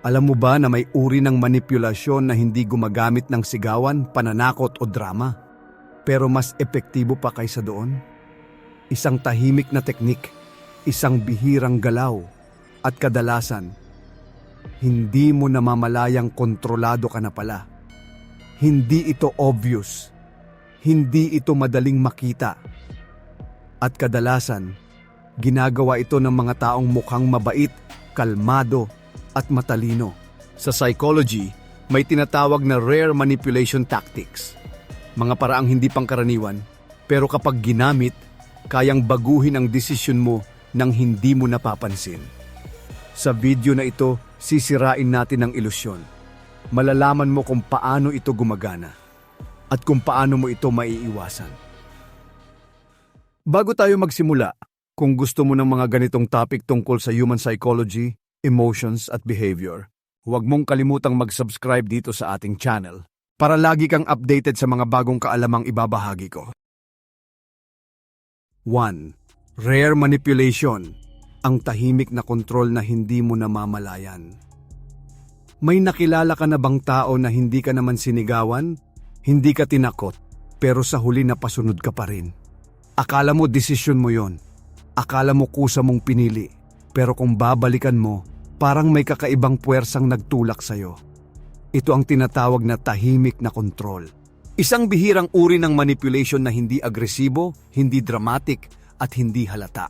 Alam mo ba na may uri ng manipulasyon na hindi gumagamit ng sigawan, pananakot o drama? Pero mas epektibo pa kaysa doon? Isang tahimik na teknik, isang bihirang galaw, at kadalasan, hindi mo namamalayang kontrolado ka na pala. Hindi ito obvious. Hindi ito madaling makita. At kadalasan, ginagawa ito ng mga taong mukhang mabait, kalmado, at matalino. Sa psychology, may tinatawag na rare manipulation tactics. Mga paraang hindi pangkaraniwan, pero kapag ginamit, kayang baguhin ang desisyon mo nang hindi mo napapansin. Sa video na ito, sisirain natin ang ilusyon. Malalaman mo kung paano ito gumagana at kung paano mo ito maiiwasan. Bago tayo magsimula, kung gusto mo ng mga ganitong topic tungkol sa human psychology, emotions at behavior, huwag mong kalimutang mag-subscribe dito sa ating channel para lagi kang updated sa mga bagong kaalamang ibabahagi ko. 1. Rare manipulation, ang tahimik na kontrol na hindi mo namamalayan. May nakilala ka na bang tao na hindi ka naman sinigawan, hindi ka tinakot, pero sa huli napasunod ka pa rin? Akala mo desisyon mo yon, akala mo kusa mong pinili, pero kung babalikan mo, parang may kakaibang puwersang nagtulak sa'yo. Ito ang tinatawag na tahimik na kontrol. Isang bihirang uri ng manipulation na hindi agresibo, hindi dramatic, at hindi halata.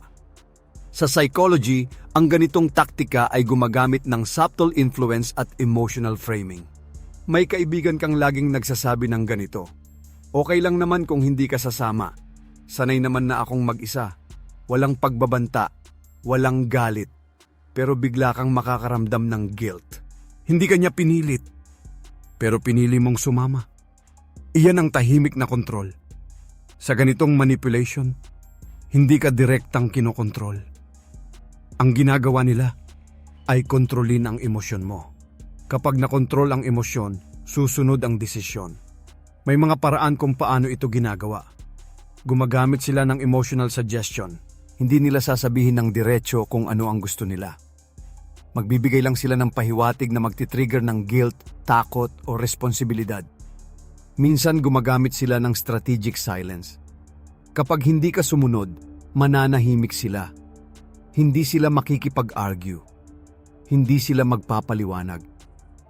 Sa psychology, ang ganitong taktika ay gumagamit ng subtle influence at emotional framing. May kaibigan kang laging nagsasabi ng ganito, "Okay lang naman kung hindi ka sasama. Sanay naman na akong mag-isa. Walang pagbabanta, walang galit." Pero bigla kang makakaramdam ng guilt. Hindi ka niya pinilit, pero pinili mong sumama. Iyan ang tahimik na kontrol. Sa ganitong manipulation, hindi ka direktang kinokontrol. Ang ginagawa nila ay kontrolin ang emosyon mo. Kapag nakontrol ang emosyon, susunod ang desisyon. May mga paraan kung paano ito ginagawa. Gumagamit sila ng emotional suggestion. Hindi nila sasabihin ng diretso kung ano ang gusto nila. Magbibigay lang sila ng pahiwatig na magtitrigger ng guilt, takot o responsibilidad. Minsan gumagamit sila ng strategic silence. Kapag hindi ka sumunod, mananahimik sila. Hindi sila makikipag-argue. Hindi sila magpapaliwanag.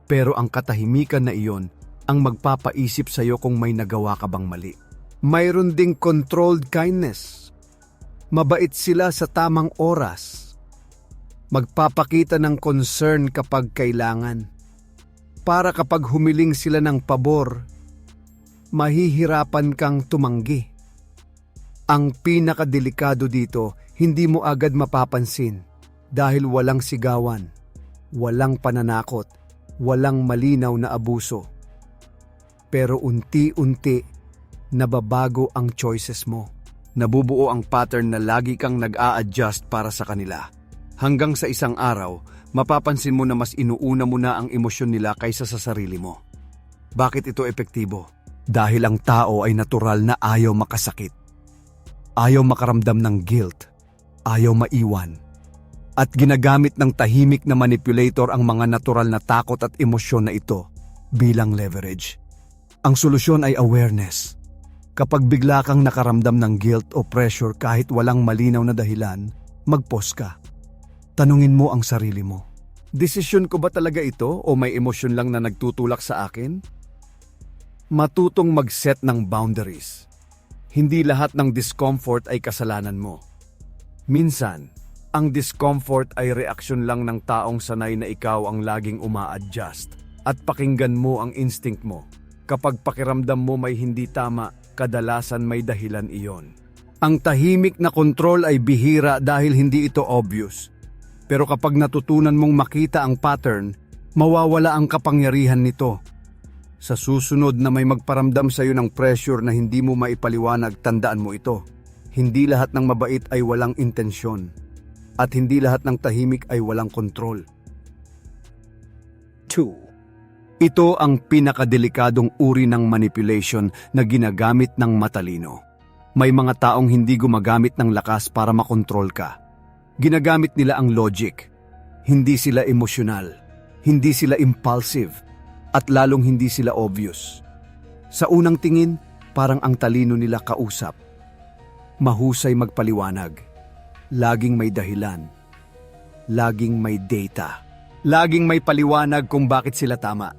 Pero ang katahimikan na iyon ang magpapaisip sa'yo kung may nagawa ka bang mali. Mayroon ding controlled kindness. Mabait sila sa tamang oras. Magpapakita ng concern kapag kailangan. Para kapag humiling sila ng pabor, mahihirapan kang tumanggi. Ang pinakadelikado dito, hindi mo agad mapapansin dahil walang sigawan, walang pananakot, walang malinaw na abuso. Pero unti-unti, nababago ang choices mo. Nabubuo ang pattern na lagi kang nag-a-adjust para sa kanila. Hanggang sa isang araw, mapapansin mo na mas inuuna mo na ang emosyon nila kaysa sa sarili mo. Bakit ito epektibo? Dahil ang tao ay natural na ayaw makasakit. Ayaw makaramdam ng guilt. Ayaw maiwan. At ginagamit ng tahimik na manipulator ang mga natural na takot at emosyon na ito bilang leverage. Ang solusyon ay awareness. Kapag bigla kang nakaramdam ng guilt o pressure kahit walang malinaw na dahilan, mag-pause ka. Tanungin mo ang sarili mo. Desisyon ko ba talaga ito o may emosyon lang na nagtutulak sa akin? Matutong mag-set ng boundaries. Hindi lahat ng discomfort ay kasalanan mo. Minsan, ang discomfort ay reaksyon lang ng taong sanay na ikaw ang laging uma-adjust. At pakinggan mo ang instinct mo. Kapag pakiramdam mo may hindi tama, kadalasan may dahilan iyon. Ang tahimik na kontrol ay bihira dahil hindi ito obvious. Pero kapag natutunan mong makita ang pattern, mawawala ang kapangyarihan nito. Sa susunod na may magparamdam sa iyo ng pressure na hindi mo maipaliwanag, tandaan mo ito. Hindi lahat ng mabait ay walang intensyon. At hindi lahat ng tahimik ay walang kontrol. 2. Ito ang pinakadelikadong uri ng manipulation na ginagamit ng matalino. May mga taong hindi gumagamit ng lakas para makontrol ka. Ginagamit nila ang logic. Hindi sila emosyonal. Hindi sila impulsive at lalong hindi sila obvious. Sa unang tingin, parang ang talino nila kausap. Mahusay magpaliwanag. Laging may dahilan. Laging may data. Laging may paliwanag kung bakit sila tama.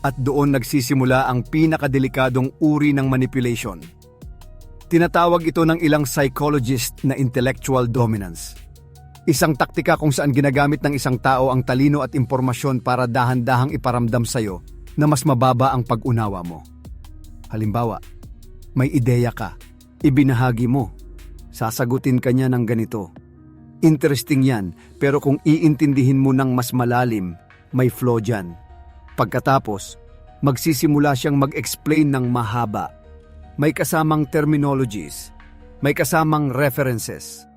At doon nagsisimula ang pinakadelikadong uri ng manipulation. Tinatawag ito ng ilang psychologist na intellectual dominance. Isang taktika kung saan ginagamit ng isang tao ang talino at impormasyon para dahan-dahang iparamdam sa'yo na mas mababa ang pag-unawa mo. Halimbawa, may ideya ka, ibinahagi mo, sasagutin ka niya ng ganito. Interesting yan, pero kung iintindihin mo ng mas malalim, may flaw dyan. Pagkatapos, magsisimula siyang mag-explain ng mahaba. May kasamang terminologies, may kasamang references.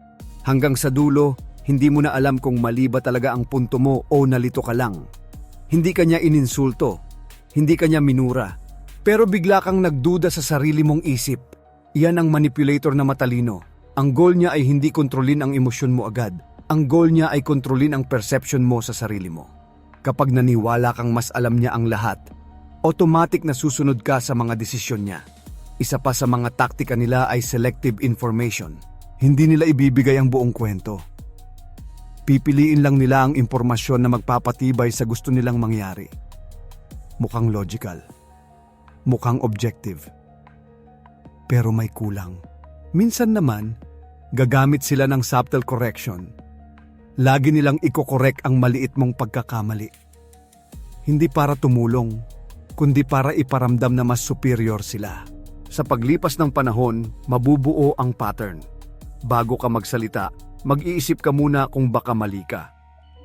Hanggang sa dulo, hindi mo na alam kung mali ba talaga ang punto mo o nalito ka lang. Hindi ka niya ininsulto, hindi ka niya minura, pero bigla kang nagduda sa sarili mong isip. Iyan ang manipulator na matalino. Ang goal niya ay hindi kontrolin ang emosyon mo agad. Ang goal niya ay kontrolin ang perception mo sa sarili mo. Kapag naniwala kang mas alam niya ang lahat, automatic na susunod ka sa mga desisyon niya. Isa pa sa mga taktika nila ay selective information. Hindi nila ibibigay ang buong kwento. Pipiliin lang nila ang impormasyon na magpapatibay sa gusto nilang mangyari. Mukhang logical. Mukhang objective. Pero may kulang. Minsan naman, gagamit sila ng subtle correction. Lagi nilang iko-correct ang maliit mong pagkakamali. Hindi para tumulong, kundi para iparamdam na mas superior sila. Sa paglipas ng panahon, mabubuo ang pattern. Bago ka magsalita, mag-iisip ka muna kung baka mali ka.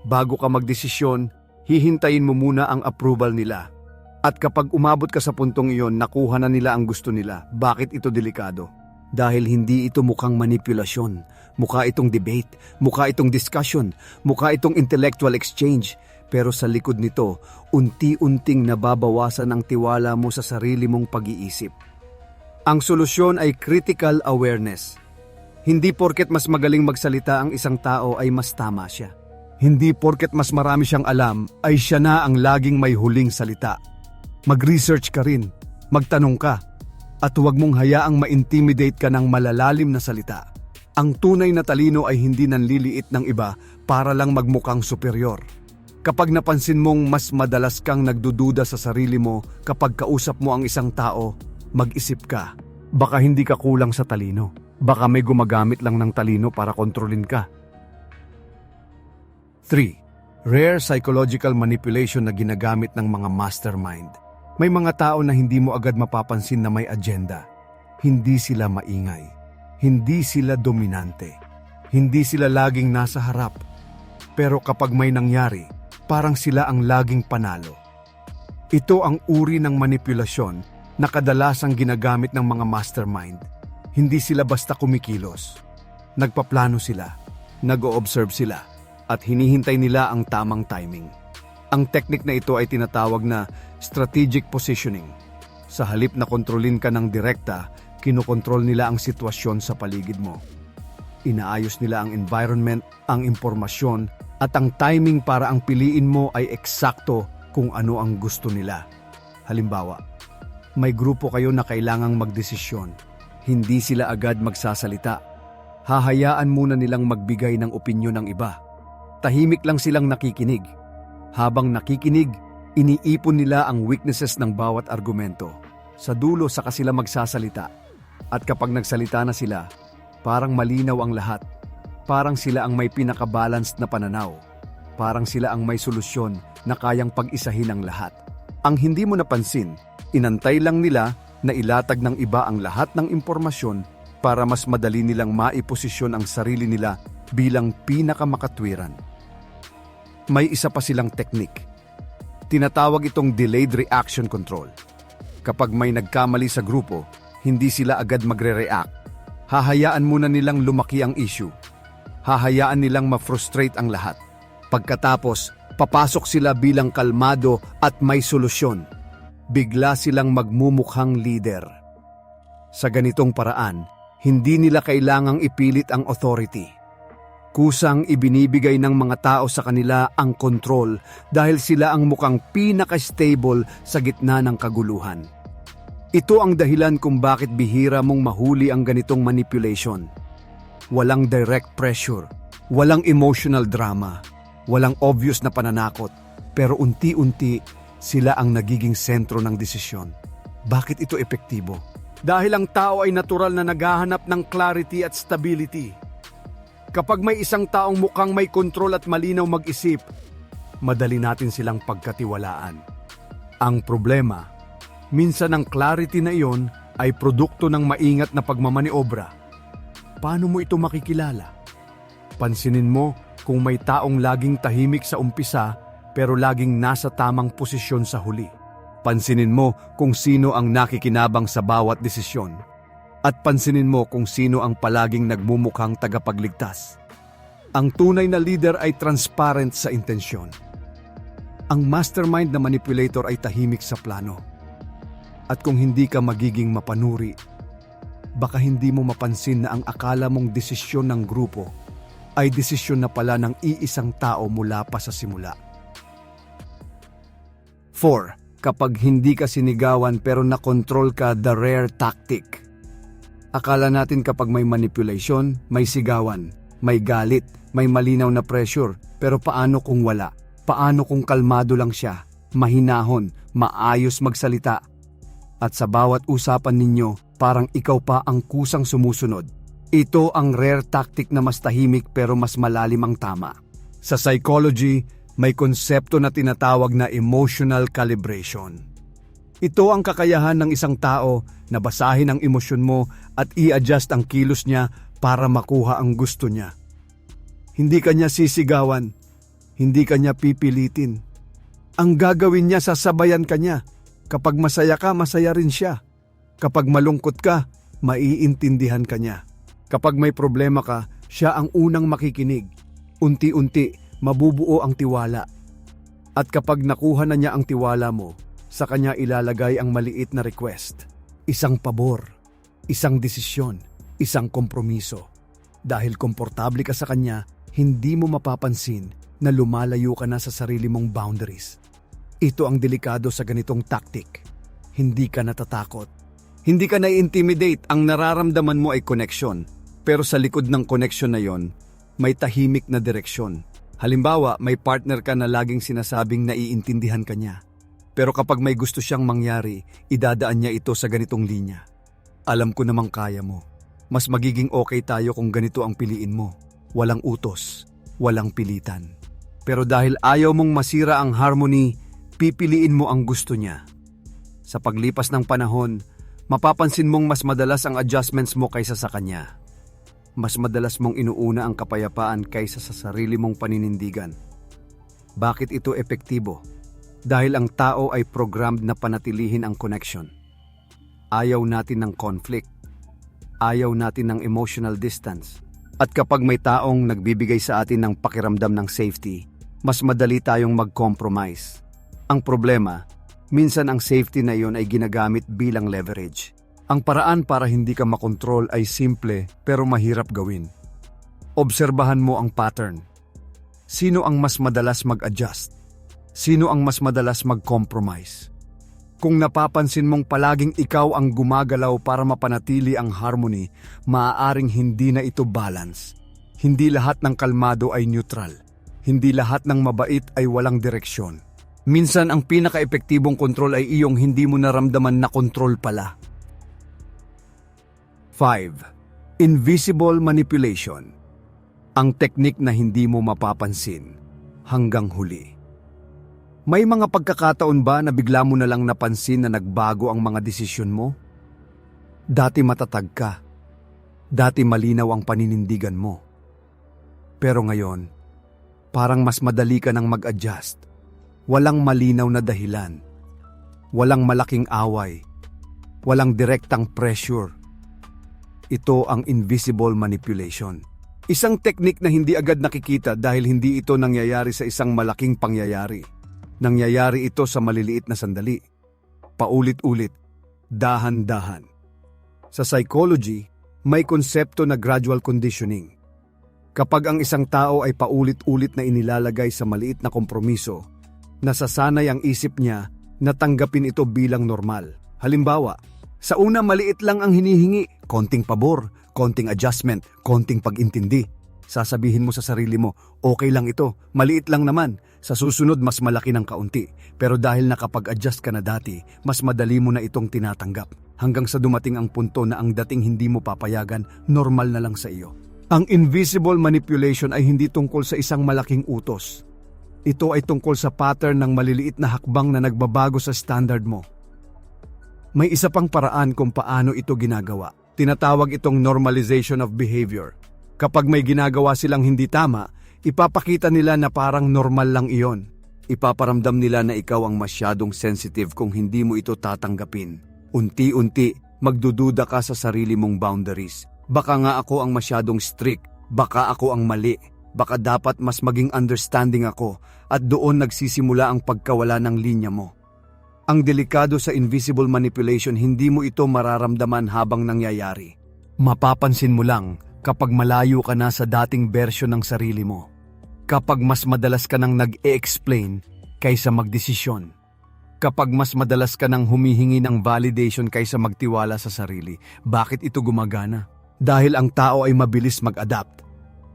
Bago ka magdesisyon, hihintayin mo muna ang approval nila. At kapag umabot ka sa puntong iyon, nakuha na nila ang gusto nila. Bakit ito delikado? Dahil hindi ito mukhang manipulasyon, mukha itong debate, mukha itong discussion, mukha itong intellectual exchange. Pero sa likod nito, unti-unting nababawasan ang tiwala mo sa sarili mong pag-iisip. Ang solusyon ay critical awareness. Hindi porket mas magaling magsalita ang isang tao ay mas tama siya. Hindi porket mas marami siyang alam ay siya na ang laging may huling salita. Mag-research ka rin, magtanong ka, at huwag mong hayaang ma-intimidate ka ng malalalim na salita. Ang tunay na talino ay hindi nanliliit ng iba para lang magmukhang superior. Kapag napansin mong mas madalas kang nagdududa sa sarili mo kapag kausap mo ang isang tao, mag-isip ka. Baka hindi ka kulang sa talino. Baka may gumagamit lang ng talino para kontrolin ka. 3. Rare psychological manipulation na ginagamit ng mga mastermind. May mga tao na hindi mo agad mapapansin na may agenda. Hindi sila maingay. Hindi sila dominante. Hindi sila laging nasa harap. Pero kapag may nangyari, parang sila ang laging panalo. Ito ang uri ng manipulasyon na kadalasang ginagamit ng mga mastermind. Hindi sila basta kumikilos. Nagpaplano sila, nag-o-observe sila, at hinihintay nila ang tamang timing. Ang teknik na ito ay tinatawag na strategic positioning. Sa halip na kontrolin ka ng direkta, kinokontrol nila ang sitwasyon sa paligid mo. Inaayos nila ang environment, ang impormasyon, at ang timing para ang piliin mo ay eksakto kung ano ang gusto nila. Halimbawa, may grupo kayo na kailangang magdesisyon. Hindi sila agad magsasalita. Hahayaan muna nilang magbigay ng opinyon ng iba. Tahimik lang silang nakikinig. Habang nakikinig, iniipon nila ang weaknesses ng bawat argumento. Sa dulo saka sila magsasalita. At kapag nagsalita na sila, parang malinaw ang lahat. Parang sila ang may pinaka-balanced na pananaw. Parang sila ang may solusyon na kayang pag-isahin ang lahat. Ang hindi mo napansin, inantay lang nila na ilatag ng iba ang lahat ng impormasyon para mas madali nilang maiposisyon ang sarili nila bilang pinakamakatwiran. May isa pa silang teknik. Tinatawag itong delayed reaction control. Kapag may nagkamali sa grupo, hindi sila agad magre-react. Hahayaan muna nilang lumaki ang issue. Hahayaan nilang ma-frustrate ang lahat. Pagkatapos, papasok sila bilang kalmado at may solusyon. Bigla silang magmumukhang leader. Sa ganitong paraan, hindi nila kailangang ipilit ang authority. Kusang ibinibigay ng mga tao sa kanila ang kontrol dahil sila ang mukhang pinaka-stable sa gitna ng kaguluhan. Ito ang dahilan kung bakit bihira mong mahuli ang ganitong manipulation. Walang direct pressure, walang emotional drama, walang obvious na pananakot, pero unti-unti sila ang nagiging sentro ng desisyon. Bakit ito epektibo? Dahil ang tao ay natural na naghahanap ng clarity at stability. Kapag may isang taong mukhang may kontrol at malinaw mag-isip, madali natin silang pagkatiwalaan. Ang problema, minsan ang clarity na iyon ay produkto ng maingat na pagmamaniobra. Paano mo ito makikilala? Pansinin mo kung may taong laging tahimik sa umpisa pero laging nasa tamang posisyon sa huli. Pansinin mo kung sino ang nakikinabang sa bawat desisyon. At pansinin mo kung sino ang palaging nagmumukhang tagapagligtas. Ang tunay na leader ay transparent sa intensyon. Ang mastermind na manipulator ay tahimik sa plano. At kung hindi ka magiging mapanuri, baka hindi mo mapansin na ang akala mong desisyon ng grupo ay desisyon na pala ng iisang tao mula pa sa simula. 4. Kapag hindi ka sinigawan pero nakontrol ka, the rare tactic. Akala natin kapag may manipulation, may sigawan, may galit, may malinaw na pressure. Pero paano kung wala? Paano kung kalmado lang siya, mahinahon, maayos magsalita? At sa bawat usapan ninyo, parang ikaw pa ang kusang sumusunod. Ito ang rare tactic na mas tahimik pero mas malalim ang tama. Sa psychology, may konsepto na tinatawag na emotional calibration. Ito ang kakayahan ng isang tao na basahin ang emosyon mo at i-adjust ang kilos niya para makuha ang gusto niya. Hindi ka niya sisigawan, hindi ka niya pipilitin. Ang gagawin niya, sasabayan ka niya. Kapag masaya ka, masaya rin siya. Kapag malungkot ka, maiintindihan ka niya. Kapag may problema ka, siya ang unang makikinig. Unti-unti, mabubuo ang tiwala. At kapag nakuha na niya ang tiwala mo, sa kanya ilalagay ang maliit na request. Isang pabor, isang desisyon, isang kompromiso. Dahil komportable ka sa kanya, hindi mo mapapansin na lumalayo ka na sa sarili mong boundaries. Ito ang delikado sa ganitong tactic. Hindi ka natatakot. Hindi ka na-intimidate. Ang nararamdaman mo ay connection. Pero sa likod ng connection na yon, may tahimik na direksyon. Halimbawa, may partner ka na laging sinasabing naiintindihan ka niya. Pero kapag may gusto siyang mangyari, idadaan niya ito sa ganitong linya. Alam ko namang kaya mo. Mas magiging okay tayo kung ganito ang piliin mo. Walang utos, walang pilitan. Pero dahil ayaw mong masira ang harmony, pipiliin mo ang gusto niya. Sa paglipas ng panahon, mapapansin mong mas madalas ang adjustments mo kaysa sa kanya. Mas madalas mong inuuna ang kapayapaan kaysa sa sarili mong paninindigan. Bakit ito epektibo? Dahil ang tao ay programmed na panatilihin ang connection. Ayaw natin ng conflict. Ayaw natin ng emotional distance. At kapag may taong nagbibigay sa atin ng pakiramdam ng safety, mas madali tayong mag-compromise. Ang problema, minsan ang safety na iyon ay ginagamit bilang leverage. Ang paraan para hindi ka makontrol ay simple pero mahirap gawin. Obserbahan mo ang pattern. Sino ang mas madalas mag-adjust? Sino ang mas madalas mag-compromise? Kung napapansin mong palaging ikaw ang gumagalaw para mapanatili ang harmony, maaaring hindi na ito balance. Hindi lahat ng kalmado ay neutral. Hindi lahat ng mabait ay walang direksyon. Minsan ang pinaka-epektibong kontrol ay iyong hindi mo naramdaman na kontrol pala. 5. Invisible manipulation. Ang teknik na hindi mo mapapansin hanggang huli. May mga pagkakataon ba na bigla mo na lang napansin na nagbago ang mga desisyon mo? Dati matatag ka. Dati malinaw ang paninindigan mo. Pero ngayon, parang mas madali ka nang mag-adjust. Walang malinaw na dahilan. Walang malaking away. Walang direktang pressure. Ito ang invisible manipulation. Isang teknik na hindi agad nakikita dahil hindi ito nangyayari sa isang malaking pangyayari. Nangyayari ito sa maliliit na sandali. Paulit-ulit, dahan-dahan. Sa psychology, may konsepto na gradual conditioning. Kapag ang isang tao ay paulit-ulit na inilalagay sa maliit na kompromiso, nasasanay ang isip niya na tanggapin ito bilang normal. Halimbawa, sa una maliit lang ang hinihingi, konting pabor, konting adjustment, konting pag-intindi. Sasabihin mo sa sarili mo, okay lang ito, maliit lang naman. Sa susunod mas malaki ng kaunti. Pero dahil nakapag-adjust ka na dati, mas madali mo na itong tinatanggap. Hanggang sa dumating ang punto na ang dating hindi mo papayagan, normal na lang sa iyo. Ang invisible manipulation ay hindi tungkol sa isang malaking utos. Ito ay tungkol sa pattern ng maliliit na hakbang na nagbabago sa standard mo. May isa pang paraan kung paano ito ginagawa. Tinatawag itong normalization of behavior. Kapag may ginagawa silang hindi tama, ipapakita nila na parang normal lang iyon. Ipaparamdam nila na ikaw ang masyadong sensitive kung hindi mo ito tatanggapin. Unti-unti, magdududa ka sa sarili mong boundaries. Baka nga ako ang masyadong strict, baka ako ang mali, baka dapat mas maging understanding ako at doon nagsisimula ang pagkawala ng linya mo. Ang delikado sa invisible manipulation, hindi mo ito mararamdaman habang nangyayari. Mapapansin mo lang kapag malayo ka na sa dating bersyon ng sarili mo. Kapag mas madalas ka nang nag-e-explain kaysa magdesisyon. Kapag mas madalas ka nang humihingi ng validation kaysa magtiwala sa sarili. Bakit ito gumagana? Dahil ang tao ay mabilis mag-adapt.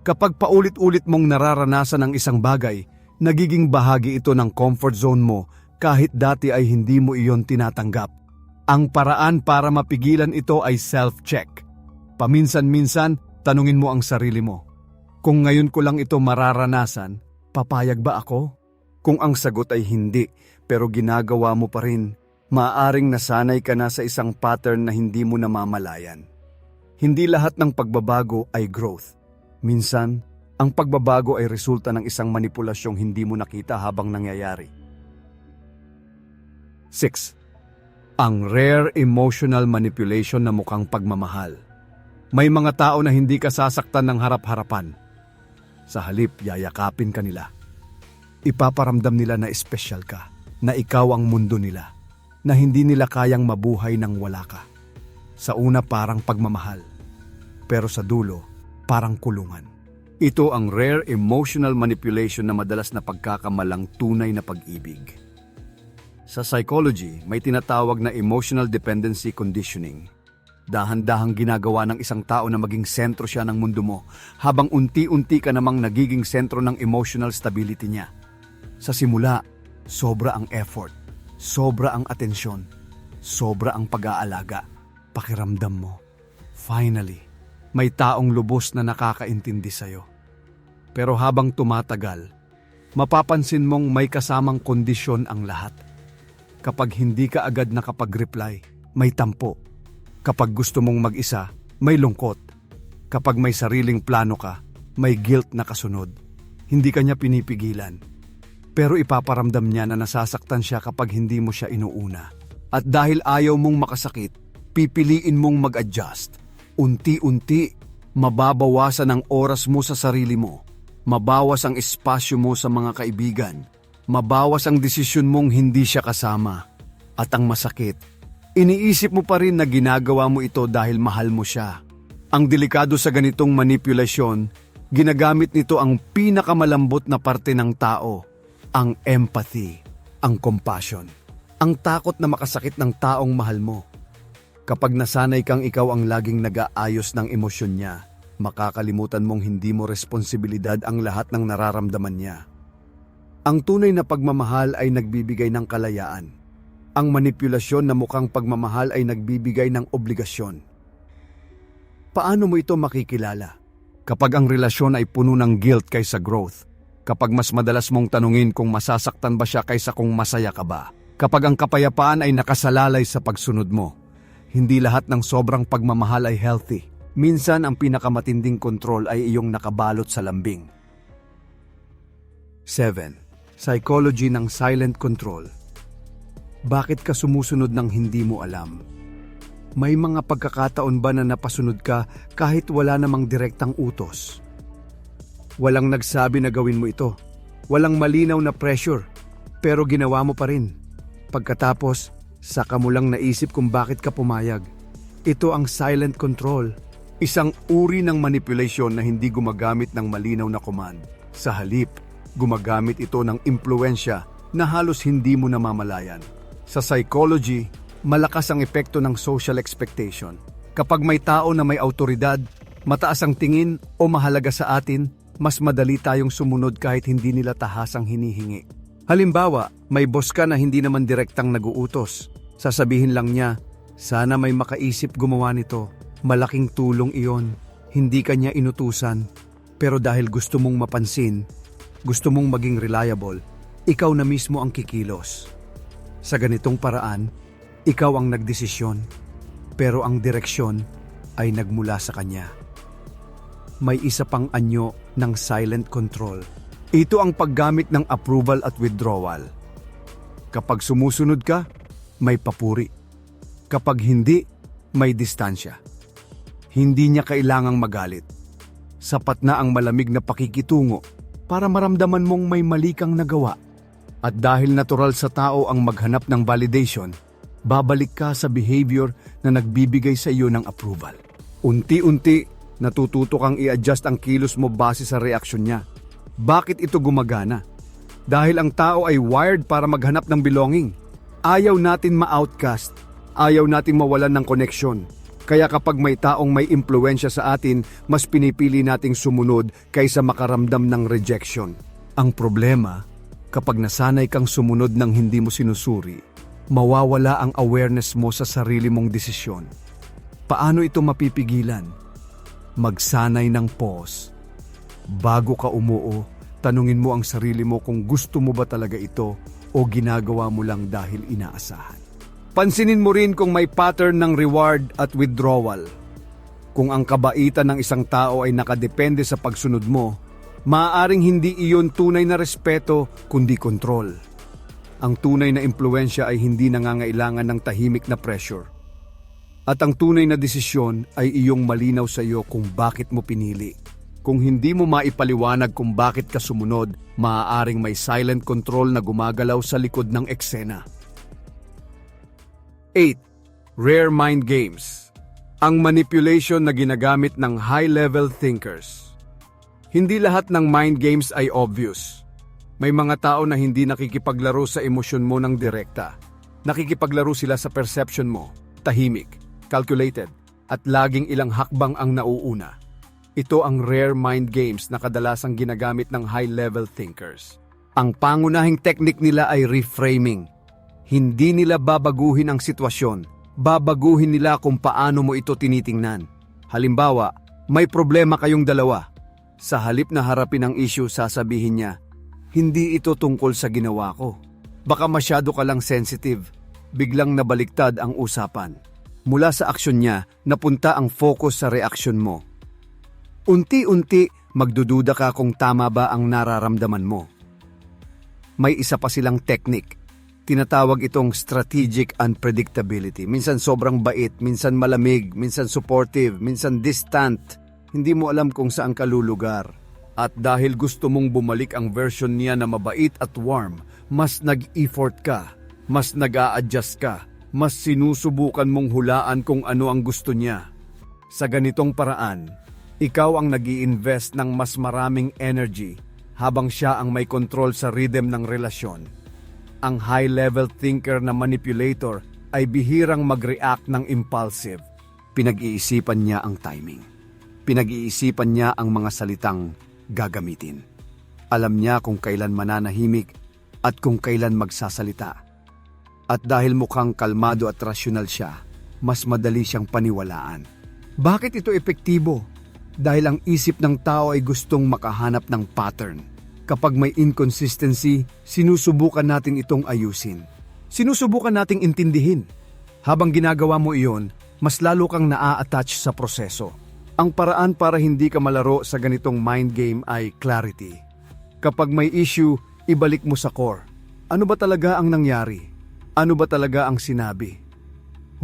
Kapag paulit-ulit mong nararanasan ang isang bagay, nagiging bahagi ito ng comfort zone mo kahit dati ay hindi mo iyon tinatanggap. Ang paraan para mapigilan ito ay self-check. Paminsan-minsan, tanungin mo ang sarili mo. Kung ngayon ko lang ito mararanasan, papayag ba ako? Kung ang sagot ay hindi, pero ginagawa mo pa rin, maaaring nasanay ka na sa isang pattern na hindi mo namamalayan. Hindi lahat ng pagbabago ay growth. Minsan, ang pagbabago ay resulta ng isang manipulasyong hindi mo nakita habang nangyayari. 6. Ang rare emotional manipulation na mukhang pagmamahal. May mga tao na hindi ka sasaktan ng harap-harapan. Sa halip, yayakapin ka nila. Ipaparamdam nila na espesyal ka, na ikaw ang mundo nila, na hindi nila kayang mabuhay nang wala ka. Sa una parang pagmamahal, pero sa dulo parang kulungan. Ito ang rare emotional manipulation na madalas na pagkakamalang tunay na pag-ibig. Sa psychology, may tinatawag na emotional dependency conditioning. Dahan-dahang ginagawa ng isang tao na maging sentro siya ng mundo mo, habang unti-unti ka namang nagiging sentro ng emotional stability niya. Sa simula, sobra ang effort, sobra ang atensyon, sobra ang pag-aalaga. Pakiramdam mo, finally, may taong lubos na nakakaintindi sa'yo. Pero habang tumatagal, mapapansin mong may kasamang kondisyon ang lahat. Kapag hindi ka agad nakapag-reply, may tampo. Kapag gusto mong mag-isa, may lungkot. Kapag may sariling plano ka, may guilt na kasunod. Hindi ka niya pinipigilan. Pero ipaparamdam niya na nasasaktan siya kapag hindi mo siya inuuna. At dahil ayaw mong makasakit, pipiliin mong mag-adjust. Unti-unti, mababawasan ang oras mo sa sarili mo. Mabawas ang espasyo mo sa mga kaibigan. Mabawas ang desisyon mong hindi siya kasama. At ang masakit, iniisip mo pa rin na ginagawa mo ito dahil mahal mo siya. Ang delikado sa ganitong manipulasyon, ginagamit nito ang pinakamalambot na parte ng tao, ang empathy, ang compassion, ang takot na makasakit ng taong mahal mo. Kapag nasanay kang ikaw ang laging nag-aayos ng emosyon niya, makakalimutan mong hindi mo responsibilidad ang lahat ng nararamdaman niya. Ang tunay na pagmamahal ay nagbibigay ng kalayaan. Ang manipulasyon na mukhang pagmamahal ay nagbibigay ng obligasyon. Paano mo ito makikilala? Kapag ang relasyon ay puno ng guilt kaysa growth. Kapag mas madalas mong tanungin kung masasaktan ba siya kaysa kung masaya ka ba. Kapag ang kapayapaan ay nakasalalay sa pagsunod mo. Hindi lahat ng sobrang pagmamahal ay healthy. Minsan ang pinakamatinding kontrol ay iyong nakabalot sa lambing. 7. Psychology ng silent control. Bakit ka sumusunod ng hindi mo alam? May mga pagkakataon ba na napasunod ka kahit wala namang direktang utos? Walang nagsabi na gawin mo ito. Walang malinaw na pressure, pero ginawa mo pa rin. Pagkatapos, saka mo lang naisip kung bakit ka pumayag. Ito ang silent control. Isang uri ng manipulation na hindi gumagamit ng malinaw na command. Sa halip, gumagamit ito ng impluensya na halos hindi mo namamalayan. Sa psychology, malakas ang epekto ng social expectation. Kapag may tao na may autoridad, mataas ang tingin o mahalaga sa atin, mas madali tayong sumunod kahit hindi nila tahasang hinihingi. Halimbawa, may boss ka na hindi naman direktang naguutos. Sasabihin lang niya, sana may makaisip gumawa nito. Malaking tulong iyon. Hindi ka niya inutusan. Pero dahil gusto mong mapansin, gusto mong maging reliable, ikaw na mismo ang kikilos. Sa ganitong paraan, ikaw ang nagdesisyon, pero ang direksyon ay nagmula sa kanya. May isa pang anyo ng silent control. Ito ang paggamit ng approval at withdrawal. Kapag sumusunod ka, may papuri. Kapag hindi, may distansya. Hindi niya kailangang magalit. Sapat na ang malamig na pakikitungo para maramdaman mong may mali kang nagawa. At dahil natural sa tao ang maghanap ng validation, babalik ka sa behavior na nagbibigay sa iyo ng approval. Unti-unti, natututo kang i-adjust ang kilos mo base sa reaksyon niya. Bakit ito gumagana? Dahil ang tao ay wired para maghanap ng belonging. Ayaw natin ma-outcast. Ayaw natin mawalan ng koneksyon. Kaya kapag may taong may impluensya sa atin, mas pinipili nating sumunod kaysa makaramdam ng rejection. Ang problema, kapag nasanay kang sumunod ng hindi mo sinusuri, mawawala ang awareness mo sa sarili mong desisyon. Paano ito mapipigilan? Magsanay ng pause. Bago ka umuo, tanungin mo ang sarili mo kung gusto mo ba talaga ito o ginagawa mo lang dahil inaasahan. Pansinin mo rin kung may pattern ng reward at withdrawal. Kung ang kabaitan ng isang tao ay nakadepende sa pagsunod mo, maaaring hindi iyon tunay na respeto kundi kontrol. Ang tunay na impluensya ay hindi nangangailangan ng tahimik na pressure. At ang tunay na desisyon ay iyong malinaw sa iyo kung bakit mo pinili. Kung hindi mo maipaliwanag kung bakit ka sumunod, maaaring may silent control na gumagalaw sa likod ng eksena. 8. Rare mind games. Ang manipulation na ginagamit ng high-level thinkers. Hindi lahat ng mind games ay obvious. May mga tao na hindi nakikipaglaro sa emosyon mo ng direkta. Nakikipaglaro sila sa perception mo, tahimik, calculated, at laging ilang hakbang ang nauuna. Ito ang rare mind games na kadalasang ginagamit ng high-level thinkers. Ang pangunahing teknik nila ay reframing. Hindi nila babaguhin ang sitwasyon, babaguhin nila kung paano mo ito tinitingnan. Halimbawa, may problema kayong dalawa. Sa halip na harapin ang issue, sasabihin niya, hindi ito tungkol sa ginawa ko. Baka masyado ka lang sensitive. Biglang nabaliktad ang usapan. Mula sa aksyon niya, napunta ang focus sa reaksyon mo. Unti-unti, magdududa ka kung tama ba ang nararamdaman mo. May isa pa silang teknik. Tinatawag itong strategic unpredictability. Minsan sobrang bait, minsan malamig, minsan supportive, minsan distant. Hindi mo alam kung saan ka lulugar. At dahil gusto mong bumalik ang version niya na mabait at warm, mas nag-effort ka, mas nag-a-adjust ka, mas sinusubukan mong hulaan kung ano ang gusto niya. Sa ganitong paraan, ikaw ang nag-i-invest ng mas maraming energy habang siya ang may control sa rhythm ng relasyon. Ang high-level thinker na manipulator ay bihirang mag-react ng impulsive. Pinag-iisipan niya ang timing. Pinag-iisipan niya ang mga salitang gagamitin. Alam niya kung kailan mananahimik at kung kailan magsasalita. At dahil mukhang kalmado at rasyonal siya, mas madali siyang paniwalaan. Bakit ito epektibo? Dahil ang isip ng tao ay gustong makahanap ng pattern. Kapag may inconsistency, sinusubukan natin itong ayusin. Sinusubukan nating intindihin. Habang ginagawa mo iyon, mas lalo kang naa-attach sa proseso. Ang paraan para hindi ka malaro sa ganitong mind game ay clarity. Kapag may issue, ibalik mo sa core. Ano ba talaga ang nangyari? Ano ba talaga ang sinabi?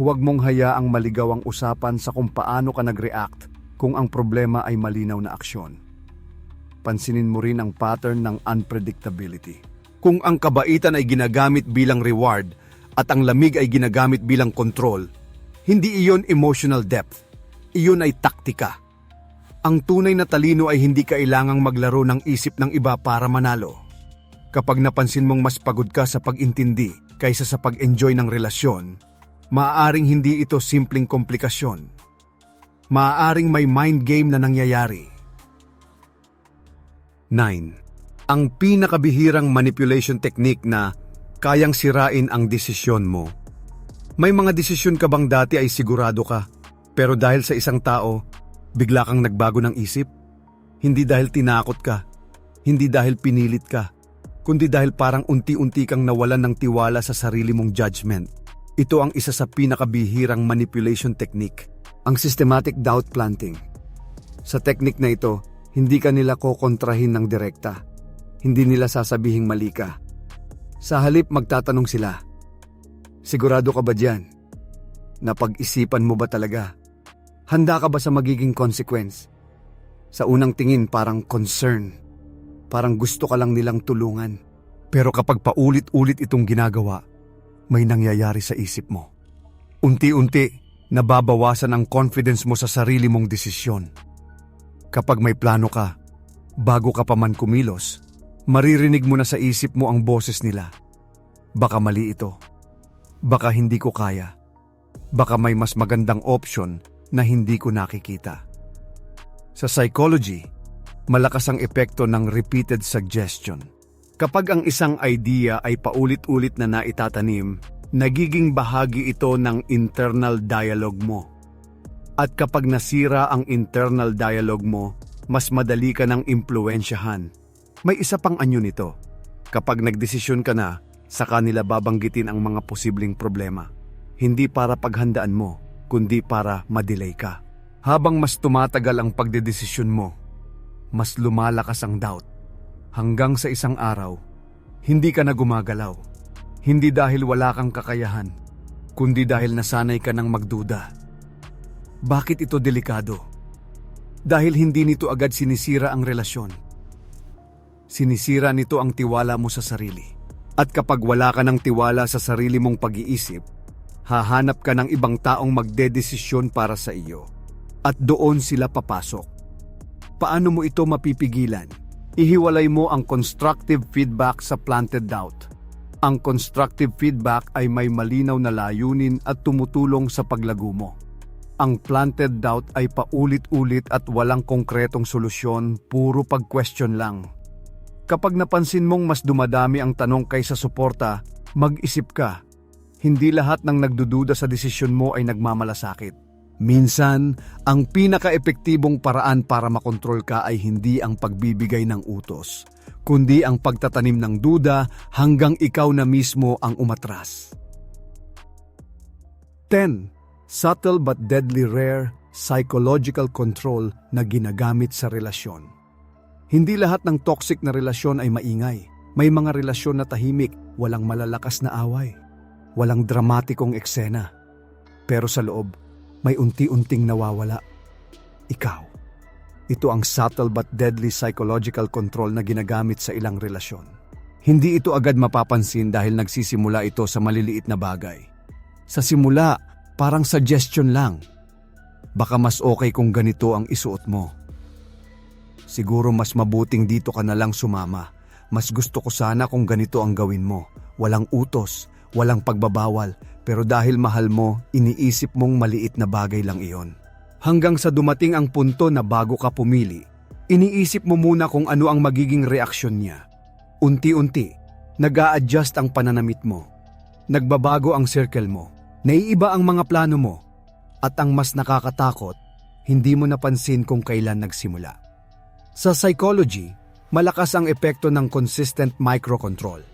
Huwag mong hayaang maligaw ang usapan sa kung paano ka nag-react kung ang problema ay malinaw na aksyon. Pansinin mo rin ang pattern ng unpredictability. Kung ang kabaitan ay ginagamit bilang reward at ang lamig ay ginagamit bilang control, hindi iyon emotional depth. Iyon ay taktika. Ang tunay na talino ay hindi kailangang maglaro ng isip ng iba para manalo. Kapag napansin mong mas pagod ka sa pag-intindi kaysa sa pag-enjoy ng relasyon, maaaring hindi ito simpleng komplikasyon. Maaaring may mind game na nangyayari. 9. Ang pinakabihirang manipulation technique na kayang sirain ang desisyon mo. May mga desisyon ka bang dati ay sigurado ka, pero dahil sa isang tao, bigla kang nagbago ng isip? Hindi dahil tinakot ka, hindi dahil pinilit ka, kundi dahil parang unti-unti kang nawalan ng tiwala sa sarili mong judgment. Ito ang isa sa pinakabihirang manipulation technique, ang systematic doubt planting. Sa technique na ito, hindi ka nila kokontrahin ng direkta. Hindi nila sasabihing mali ka. Sa halip magtatanong sila, sigurado ka ba dyan? Napag-isipan mo ba talaga? Handa ka ba sa magiging consequence? Sa unang tingin parang concern. Parang gusto ka lang nilang tulungan. Pero kapag paulit-ulit itong ginagawa, may nangyayari sa isip mo. Unti-unti, nababawasan ang confidence mo sa sarili mong desisyon. Kapag may plano ka, bago ka pa man kumilos, maririnig mo na sa isip mo ang boses nila. Baka mali ito. Baka hindi ko kaya. Baka may mas magandang option na hindi ko nakikita. Sa psychology, malakas ang epekto ng repeated suggestion. Kapag ang isang idea ay paulit-ulit na naitatanim, nagiging bahagi ito ng internal dialogue mo. At kapag nasira ang internal dialogue mo, mas madali ka ng impluwensyahan. May isa pang anyo nito. Kapag nagdesisyon ka na, saka nila babanggitin ang mga posibleng problema. Hindi para paghandaan mo, kundi para madelay ka. Habang mas tumatagal ang pagdedesisyon mo, mas lumalakas ang doubt. Hanggang sa isang araw, hindi ka na gumagalaw. Hindi dahil wala kang kakayahan, kundi dahil nasanay ka ng magduda. Bakit ito delikado? Dahil hindi nito agad sinisira ang relasyon. Sinisira nito ang tiwala mo sa sarili. At kapag wala ka ng tiwala sa sarili mong pag-iisip, hahanap ka ng ibang taong magdedesisyon para sa iyo. At doon sila papasok. Paano mo ito mapipigilan? Ihiwalay mo ang constructive feedback sa planted doubt. Ang constructive feedback ay may malinaw na layunin at tumutulong sa paglago mo. Ang planted doubt ay paulit-ulit at walang konkretong solusyon, puro pag-question lang. Kapag napansin mong mas dumadami ang tanong kaysa suporta, mag-isip ka. Hindi lahat ng nagdududa sa desisyon mo ay nagmamalasakit. Minsan, ang pinaka-epektibong paraan para makontrol ka ay hindi ang pagbibigay ng utos, kundi ang pagtatanim ng duda hanggang ikaw na mismo ang umatras. 10. Subtle but deadly rare psychological control na ginagamit sa relasyon. Hindi lahat ng toxic na relasyon ay maingay. May mga relasyon na tahimik, walang malalakas na away, walang dramatikong eksena. Pero sa loob, may unti-unting nawawala. Ikaw. Ito ang subtle but deadly psychological control na ginagamit sa ilang relasyon. Hindi ito agad mapapansin dahil nagsisimula ito sa maliliit na bagay. Sa simula, parang suggestion lang. Baka mas okay kung ganito ang isuot mo. Siguro mas mabuting dito ka na lang sumama. Mas gusto ko sana kung ganito ang gawin mo. Walang utos, walang pagbabawal, pero dahil mahal mo, iniisip mong maliit na bagay lang iyon. Hanggang sa dumating ang punto na bago ka pumili, iniisip mo muna kung ano ang magiging reaksyon niya. Unti-unti, nag-a-adjust ang pananamit mo. Nagbabago ang circle mo. Naiiba ang mga plano mo. At ang mas nakakatakot, hindi mo napansin kung kailan nagsimula. Sa psychology, malakas ang epekto ng consistent microcontrol.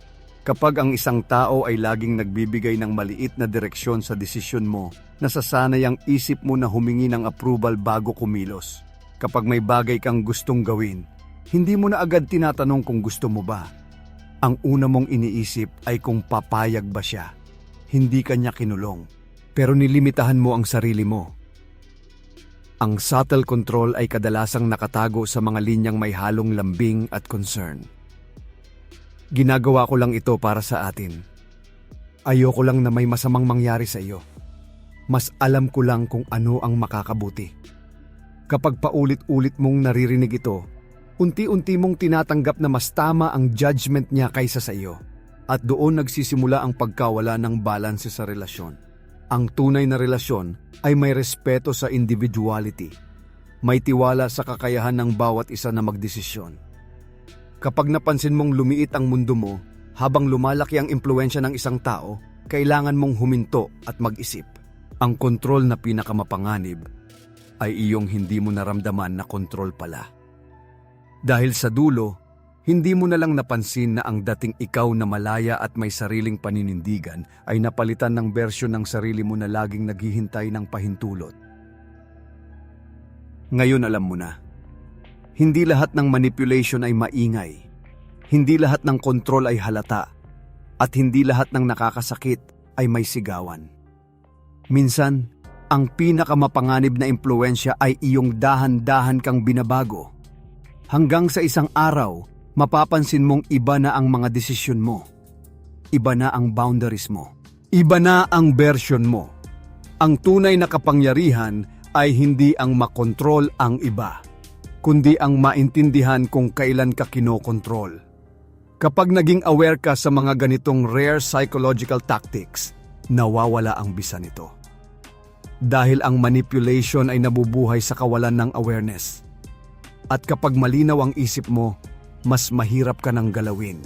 Kapag ang isang tao ay laging nagbibigay ng maliit na direksyon sa desisyon mo, nasasanay ang isip mo na humingi ng approval bago kumilos. Kapag may bagay kang gustong gawin, hindi mo na agad tinatanong kung gusto mo ba. Ang una mong iniisip ay kung papayag ba siya. Hindi ka niya kinulong, pero nilimitahan mo ang sarili mo. Ang subtle control ay kadalasang nakatago sa mga linyang may halong lambing at concern. Ginagawa ko lang ito para sa atin. Ayoko lang na may masamang mangyari sa iyo. Mas alam ko lang kung ano ang makakabuti. Kapag paulit-ulit mong naririnig ito, unti-unti mong tinatanggap na mas tama ang judgment niya kaysa sa iyo. At doon nagsisimula ang pagkawala ng balanse sa relasyon. Ang tunay na relasyon ay may respeto sa individuality. May tiwala sa kakayahan ng bawat isa na magdesisyon. Kapag napansin mong lumiit ang mundo mo, habang lumalaki ang impluwensya ng isang tao, kailangan mong huminto at mag-isip. Ang kontrol na pinakamapanganib ay iyong hindi mo naramdaman na kontrol pala. Dahil sa dulo, hindi mo na lang napansin na ang dating ikaw na malaya at may sariling paninindigan ay napalitan ng bersyon ng sarili mo na laging naghihintay ng pahintulot. Ngayon alam mo na, hindi lahat ng manipulation ay maingay, hindi lahat ng kontrol ay halata, at hindi lahat ng nakakasakit ay may sigawan. Minsan, ang pinakamapanganib na impluwensya ay iyong dahan-dahan kang binabago. Hanggang sa isang araw, mapapansin mong iba na ang mga desisyon mo. Iba na ang boundaries mo. Iba na ang version mo. Ang tunay na kapangyarihan ay hindi ang makontrol ang iba, kundi ang maintindihan kung kailan ka kinokontrol. Kapag naging aware ka sa mga ganitong rare psychological tactics, nawawala ang bisa nito. Dahil ang manipulation ay nabubuhay sa kawalan ng awareness. At kapag malinaw ang isip mo, mas mahirap ka nang galawin.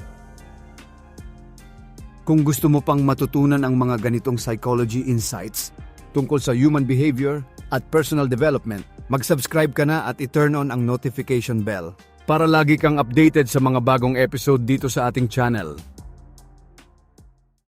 Kung gusto mo pang matutunan ang mga ganitong psychology insights tungkol sa human behavior at personal development, mag-subscribe ka na at i-turn on ang notification bell para lagi kang updated sa mga bagong episode dito sa ating channel.